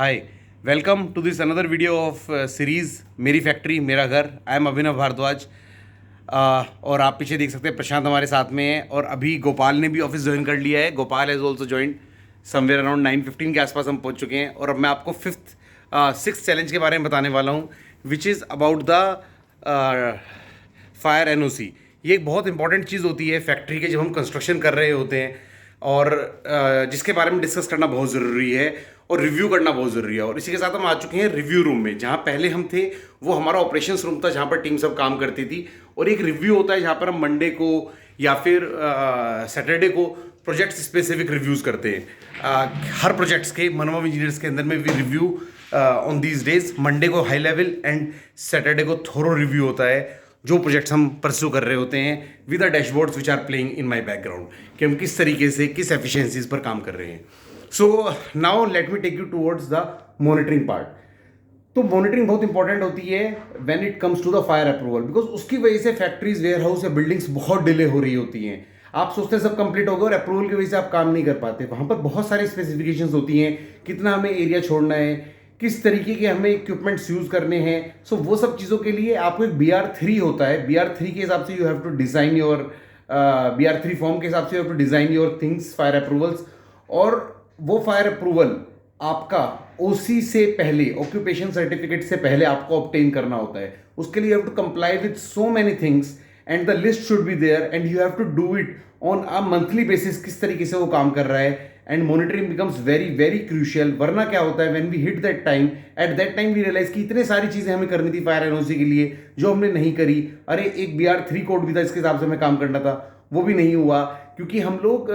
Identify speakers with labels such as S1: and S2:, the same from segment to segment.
S1: Hi, welcome to this another video of series मेरी factory मेरा घर. आई एम अभिनव भारद्वाज. और आप पीछे देख सकते हैं प्रशांत हमारे साथ में है और अभी गोपाल ने भी ऑफिस ज्वाइन कर लिया है. Gopal has also join somewhere around 9:15 के आसपास हम पहुंच चुके हैं. और अब मैं आपको सिक्स चैलेंज के बारे में बताने वाला हूं which is about the fire NOC. ये एक बहुत इंपॉर्टेंट चीज़ होती है फैक्ट्री के जब हम कंस्ट्रक्शन कर रहे होते हैं और जिसके बारे में डिस्कस करना बहुत ज़रूरी है और रिव्यू करना बहुत ज़रूरी है. और इसी के साथ हम आ चुके हैं रिव्यू रूम में. जहाँ पहले हम थे वो हमारा ऑपरेशंस रूम था जहाँ पर टीम सब काम करती थी. और एक रिव्यू होता है जहाँ पर हम मंडे को या फिर सैटरडे को प्रोजेक्ट स्पेसिफिक रिव्यूज़ करते हैं. हर प्रोजेक्ट्स के मनोवा इंजीनियर्स के अंदर में भी review on these days. Monday को हाई लेवल एंड सैटरडे को थोरो रिव्यू होता है जो प्रोजेक्ट्स हम परस्यू कर रहे होते हैं with the dashboards which are playing in my background कि हम किस तरीके से किस एफिशिएंसीज पर काम कर रहे हैं. So now let me take you towards the monitoring part. तो मॉनिटरिंग बहुत इंपॉर्टेंट होती है when it comes to the fire approval because उसकी वजह से फैक्ट्रीज वेयर हाउस या बिल्डिंग्स बहुत डिले हो रही होती हैं. आप सोचते हैं सब कंप्लीट होगा और अप्रूवल की वजह से आप काम नहीं कर पाते. वहाँ पर बहुत सारी स्पेसिफिकेशंस होती हैं, कितना हमें एरिया छोड़ना है, किस तरीके के हमें इक्विपमेंट्स यूज़ करने हैं. सो वो सब चीज़ों के लिए आपको एक BR3 होता है. BR3 के हिसाब से you have to design your BR3 form के हिसाब से you have to design your things fire approvals. और वो फायर अप्रूवल आपका OC से पहले, ऑक्यूपेशन सर्टिफिकेट से पहले आपको ऑब्टेन करना होता है. उसके लिए you have to comply with so many things and the list should be there and you have to do it on a monthly basis. किस तरीके से वो काम कर रहा है and monitoring becomes very very crucial. वरना क्या होता है when we hit that time, at that time we realise कि इतने सारी चीज़ें हमें करनी थी फायर एनओसी के लिए जो हमने नहीं करी. अरे एक BR3 कोड भी था इसके हिसाब से हमें काम करना था, वो भी नहीं हुआ क्योंकि हम लोग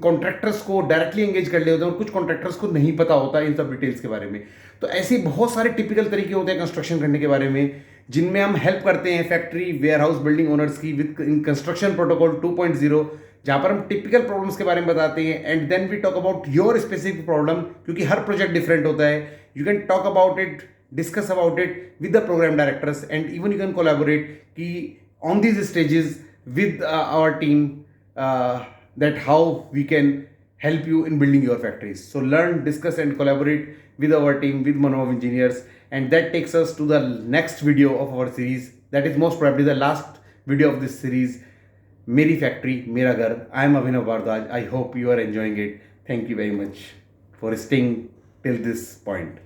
S1: कॉन्ट्रैक्टर्स को डायरेक्टली एंगेज कर ले होते हैं और कुछ कॉन्ट्रैक्टर्स को नहीं पता होता इन सब डिटेल्स के बारे में. तो ऐसे बहुत सारे टिपिकल तरीके होते हैं कंस्ट्रक्शन करने के बारे में जिनमें हम हेल्प करते हैं factory warehouse building owners की विद इन कंस्ट्रक्शन प्रोटोकॉल 2.0 जहाँ पर हम टिपिकल प्रॉब्लम्स के बारे में बताते हैं and then we talk about your specific problem क्योंकि हर प्रोजेक्ट डिफरेंट होता है. You can talk about it, discuss about it with the programme directors and even you can collaborate कि on these stages with our team that how we can help you in building your factories. So learn, discuss and collaborate with our team, with Manov Engineers, and that takes us to the next video of our series. That is most probably the last video of this series, Meri Factory, Mera Ghar. I am Abhinav Bardwaj. I hope you are enjoying it. Thank you very much for staying till this point.